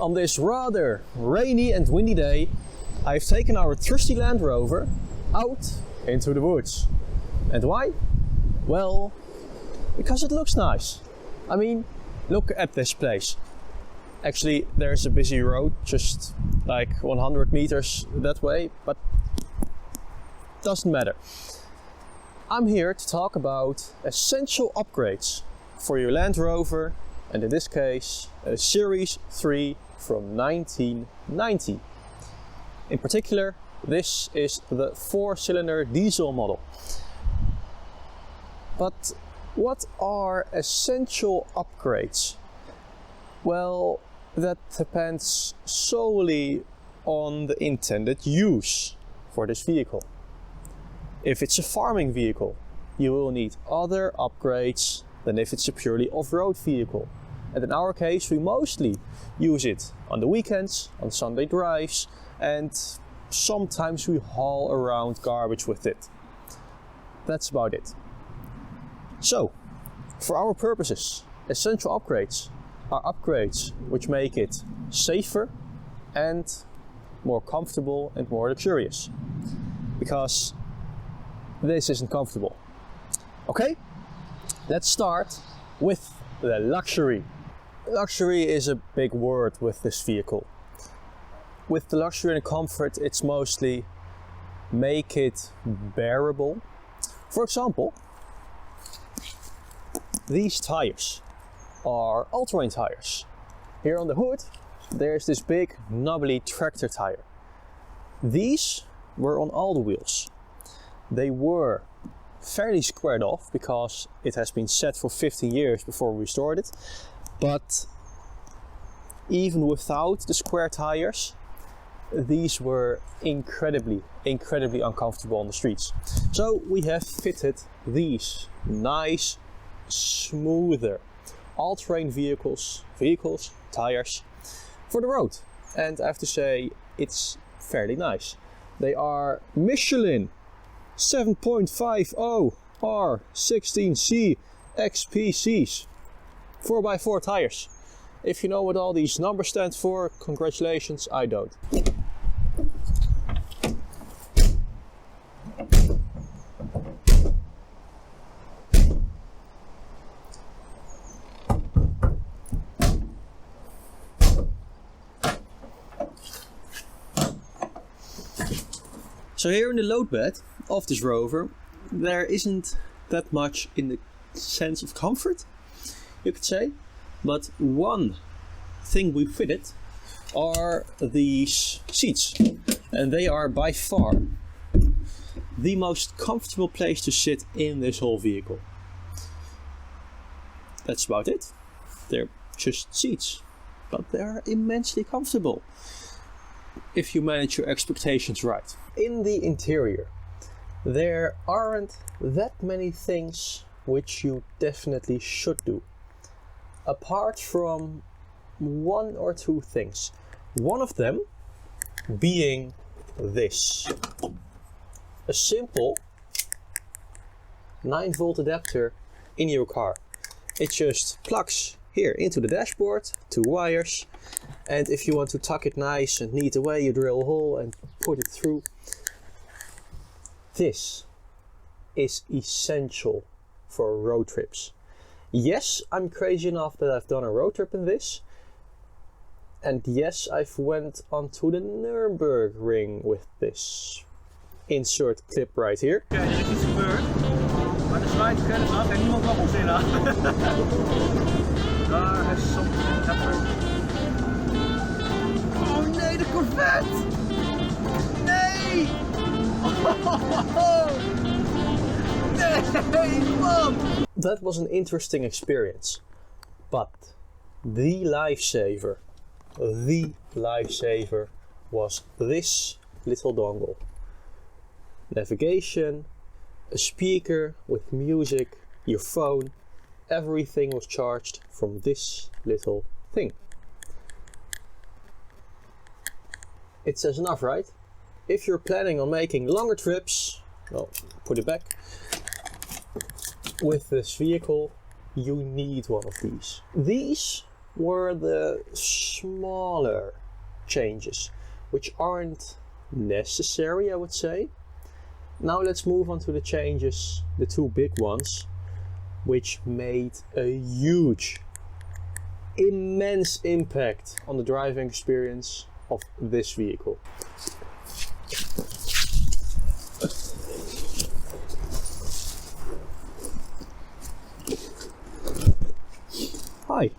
On this rather rainy and windy day, I've taken our trusty Land Rover out into the woods. And why? Well, because it looks nice. I mean, look at this place. Actually, there's a busy road just like 100 meters that way, but doesn't matter. I'm here to talk about essential upgrades for your Land Rover, and in this case, a Series 3 from 1990. In particular, this is the 4-cylinder diesel model. But what are essential upgrades? Well, that depends solely on the intended use for this vehicle. If it's a farming vehicle, you will need other upgrades than if it's a purely off-road vehicle. And in our case, we mostly use it on the weekends, on Sunday drives, and sometimes we haul around garbage with it. That's about it. So, for our purposes, essential upgrades are upgrades which make it safer and more comfortable and more luxurious. Because this isn't comfortable. Okay, let's start with the luxury. Luxury is a big word with this vehicle. With the luxury and comfort, it's mostly make it bearable. For example, these tires are all-terrain tires. Here on the hood, there's this big knobbly tractor tire. These were on all the wheels. They were fairly squared off because it has been set for 15 years before we restored it. But even without the square tires, these were incredibly uncomfortable on the streets. So we have fitted these nice, smoother all-terrain vehicles, tires for the road. And I have to say, it's fairly nice. They are Michelin 7.50 R16C XPCs 4x4 tires. If you know what all these numbers stand for, congratulations, I don't. So here in the load bed of this Rover, there isn't that much in the sense of comfort, you could say. But one thing we fitted are these seats. And they are by far the most comfortable place to sit in this whole vehicle. That's about it. They're just seats, but they're immensely comfortable if you manage your expectations right. In the interior, there aren't that many things which you definitely should do. Apart from one or two things. One of them being this. A simple 9-volt adapter in your car. It just plugs here into the dashboard, 2 wires, and if you want to tuck it nice and neat away, you drill a hole and put it through. This is essential for road trips. Yes, I'm crazy enough that I've done a road trip in this. And yes, I've went onto the Nürburgring with this. Insert clip right here. Ja, er is iets gebeurd, maar de sluit kennis af en niemand mag ons inhalen. Daar is something happened. Oh nee, de Corvette! Nee! Oh, nee, man! That was an interesting experience, but the lifesaver was this little dongle. Navigation, a speaker with music, your phone, everything was charged from this little thing. It says enough, right? If you're planning on making longer trips, well, put it back, with this vehicle, you need one of these. These were the smaller changes, which aren't necessary, I would say. Now let's move on to the changes, the two big ones, which made a huge, immense impact on the driving experience of this vehicle. Hi!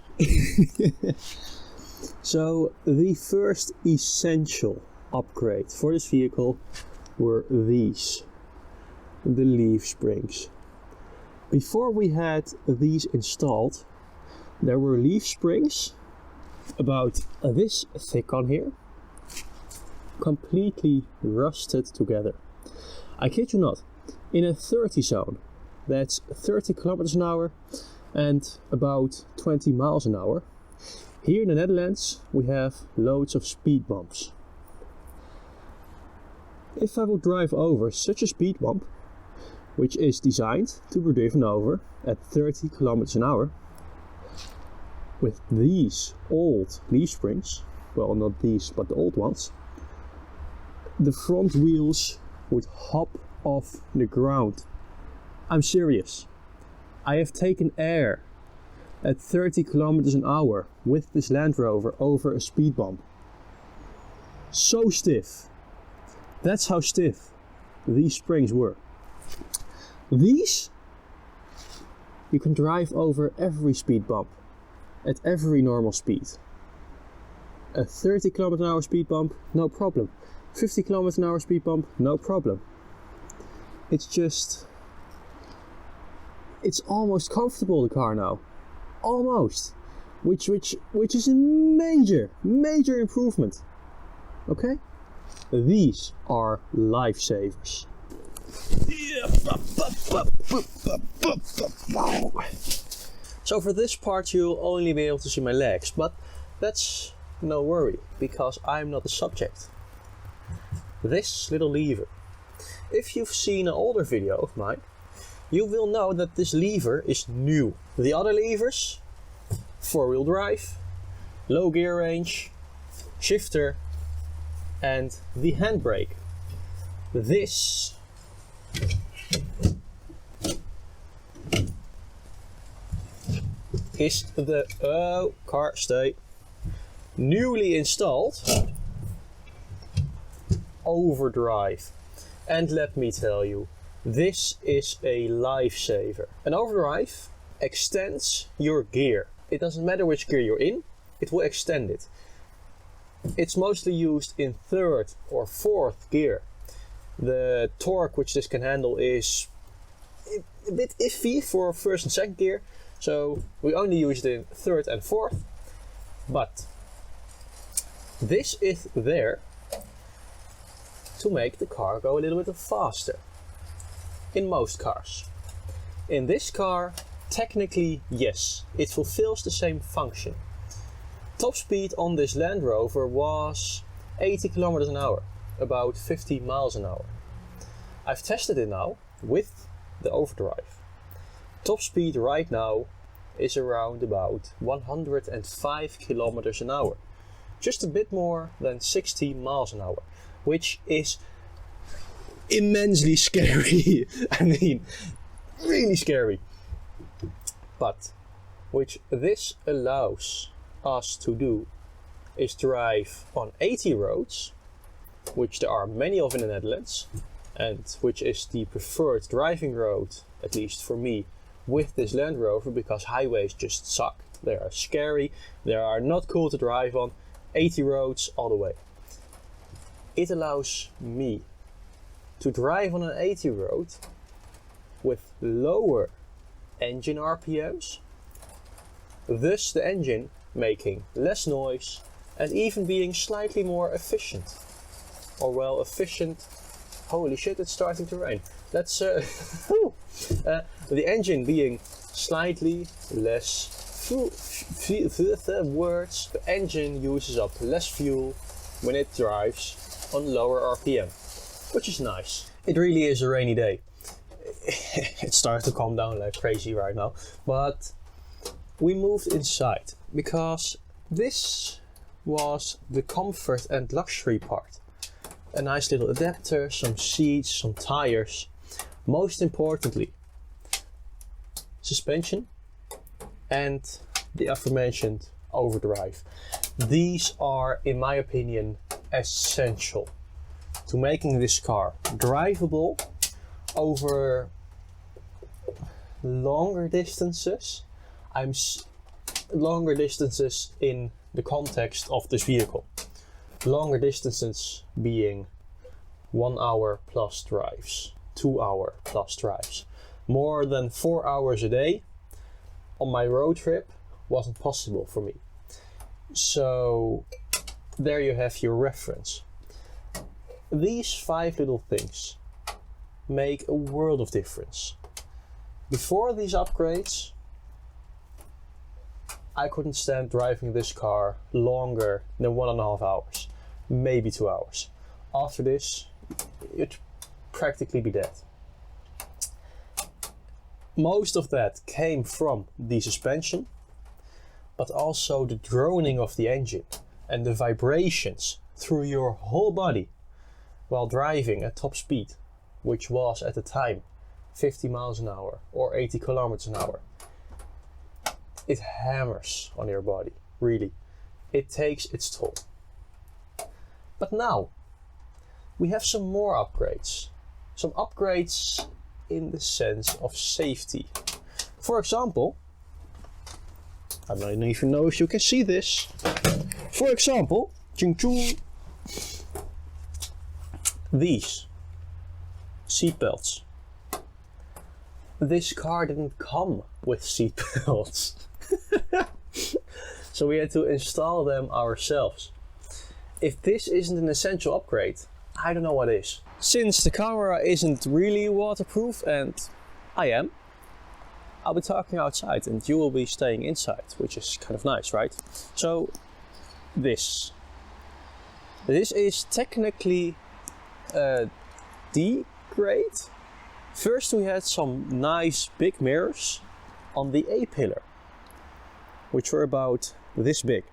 So the first essential upgrade for this vehicle were these, the leaf springs. Before we had these installed, there were leaf springs about this thick on here, completely rusted together. I kid you not, in a 30 zone, that's 30 kilometers an hour and about 20 miles an hour. Here in the Netherlands we have loads of speed bumps. If I would drive over such a speed bump, which is designed to be driven over at 30 kilometers an hour, with these old leaf springs, well, not these but the old ones, the front wheels would hop off the ground. I'm serious. I have taken air at 30 kilometers an hour with this Land Rover over a speed bump. So stiff. That's how stiff these springs were. These you can drive over every speed bump at every normal speed. A 30 km an hour speed bump, no problem. 50 km an hour speed bump, no problem. It's just, it's almost comfortable, the car now. Almost. Which is a major improvement. Okay? These are lifesavers. So for this part you'll only be able to see my legs, but that's no worry, because I'm not the subject. This little lever. If you've seen an older video of mine, you will know that this lever is new. The other levers, 4-wheel drive, low gear range, shifter, and the handbrake. This is the car stay newly installed Overdrive. And let me tell you, this is a lifesaver. An Overdrive extends your gear. It doesn't matter which gear you're in, it will extend it. It's mostly used in 3rd or 4th gear. The torque which this can handle is a bit iffy for 1st and 2nd gear, so we only use it in 3rd and 4th. But this is there to make the car go a little bit faster. In most cars. In this car, technically yes, it fulfills the same function. Top speed on this Land Rover was 80 kilometers an hour, about 50 miles an hour. I've tested it now with the Overdrive. Top speed right now is around about 105 kilometers an hour. Just a bit more than 60 miles an hour, which is immensely scary. I mean, really scary. But which this allows us to do is drive on 80 roads, which there are many of in the Netherlands, and which is the preferred driving road, at least for me, with this Land Rover, because highways just suck. They are scary, they are not cool to drive on. 80 roads all the way. It allows me to drive on an 80 road with lower engine RPMs, thus the engine making less noise and even being slightly more efficient. Or well, efficient, holy shit, it's starting to rain. Let's the engine being slightly less words, the engine uses up less fuel when it drives on lower RPM, which is nice. It really is a rainy day. It starts to calm down like crazy right now, but we moved inside because this was the comfort and luxury part. A nice little adapter, some seats, some tires. Most importantly, suspension and the aforementioned Overdrive. These are, in my opinion, essential to making this car drivable over longer distances. Longer distances in the context of this vehicle. Longer distances being 1 hour plus drives, 2 hour plus drives. More than 4 hours a day on my road trip wasn't possible for me. So there you have your reference. These 5 little things make a world of difference. Before these upgrades, I couldn't stand driving this car longer than 1.5 hours, maybe 2 hours. After this, you'd practically be dead. Most of that came from the suspension, but also the droning of the engine and the vibrations through your whole body while driving at top speed, which was at the time 50 miles an hour or 80 kilometers an hour. It hammers on your body, really. It takes its toll. But now, we have some more upgrades. Some upgrades in the sense of safety. For example, I don't even know if you can see this. For example, these seatbelts. This car didn't come with seatbelts. So we had to install them ourselves. If this isn't an essential upgrade, I don't know what is. Since the camera isn't really waterproof, and I am, I'll be talking outside and you will be staying inside, which is kind of nice, right? So this is technically D grade. First we had some nice big mirrors on the A pillar, which were about this big.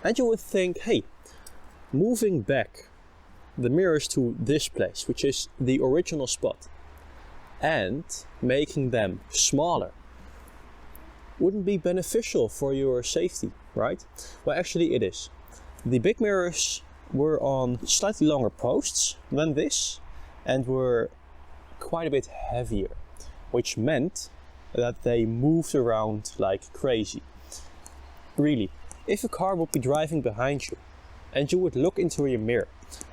And you would think, hey, moving back the mirrors to this place, which is the original spot, and making them smaller wouldn't be beneficial for your safety, right? Well, actually it is. The big mirrors were on slightly longer posts than this and were quite a bit heavier, which meant that they moved around like crazy. Really, if a car would be driving behind you and you would look into your mirror,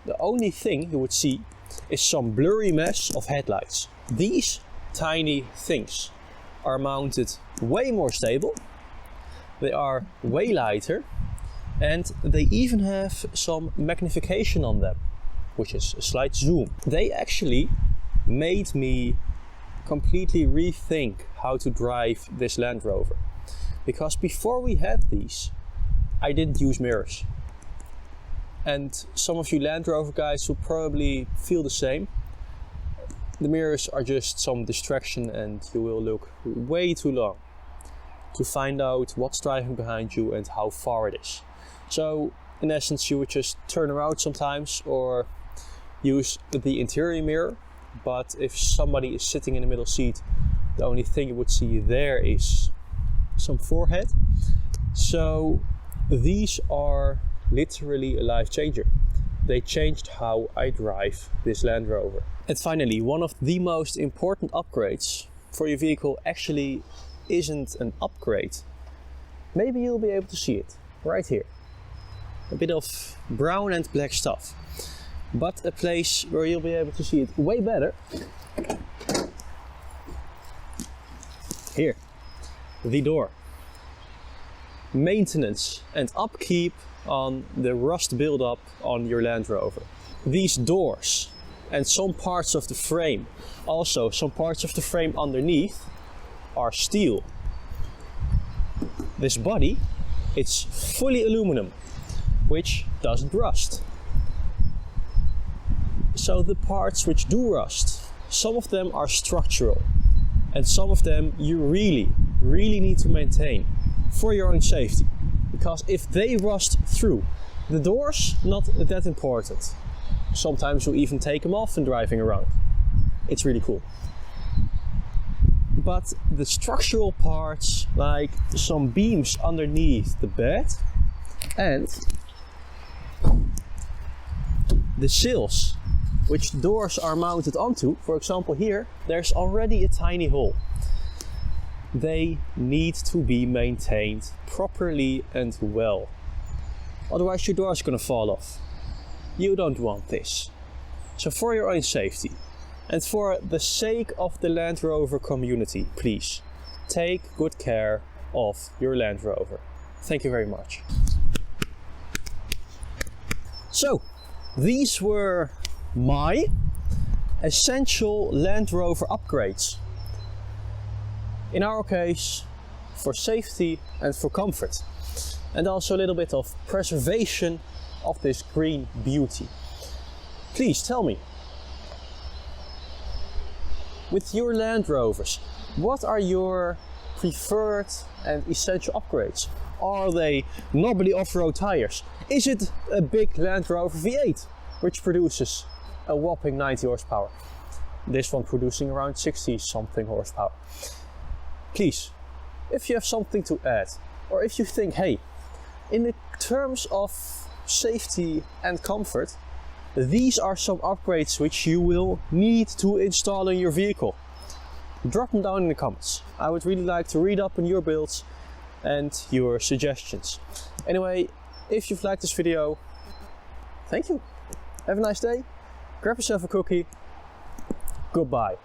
the only thing you would see is some blurry mess of headlights. These tiny things are mounted way more stable, they are way lighter, and they even have some magnification on them, which is a slight zoom. They actually made me completely rethink how to drive this Land Rover. Because before we had these, I didn't use mirrors. And some of you Land Rover guys will probably feel the same. The mirrors are just some distraction and you will look way too long to find out what's driving behind you and how far it is. So in essence you would just turn around sometimes or use the interior mirror, but if somebody is sitting in the middle seat, the only thing you would see there is some forehead. So these are literally a life changer. They changed how I drive this Land Rover. And finally, one of the most important upgrades for your vehicle actually isn't an upgrade. Maybe you'll be able to see it right here. A bit of brown and black stuff. But a place where you'll be able to see it way better. Here, the door. Maintenance and upkeep on the rust buildup on your Land Rover. These doors and some parts of the frame, also some parts of the frame underneath, are steel. This body, it's fully aluminum, which doesn't rust. So the parts which do rust, some of them are structural and some of them you really really need to maintain for your own safety. Because if they rust through, the doors, not that important. Sometimes you'll even take them off and driving around. It's really cool. But the structural parts, like some beams underneath the bed and the sills which the doors are mounted onto, for example here, there's already a tiny hole. They need to be maintained properly and well. Otherwise your door is going to fall off. You don't want this. So for your own safety and for the sake of the Land Rover community, please take good care of your Land Rover. Thank you very much. So these were my essential Land Rover upgrades. In our case, for safety and for comfort. And also a little bit of preservation of this green beauty. Please tell me, with your Land Rovers, what are your preferred and essential upgrades? Are they knobbly off-road tires? Is it a big Land Rover V8, which produces a whopping 90 horsepower? This one producing around 60 something horsepower. Please, if you have something to add, or if you think, hey, in the terms of safety and comfort, these are some upgrades which you will need to install in your vehicle, drop them down in the comments. I would really like to read up on your builds and your suggestions. Anyway, if you've liked this video, thank you. Have a nice day. Grab yourself a cookie. Goodbye.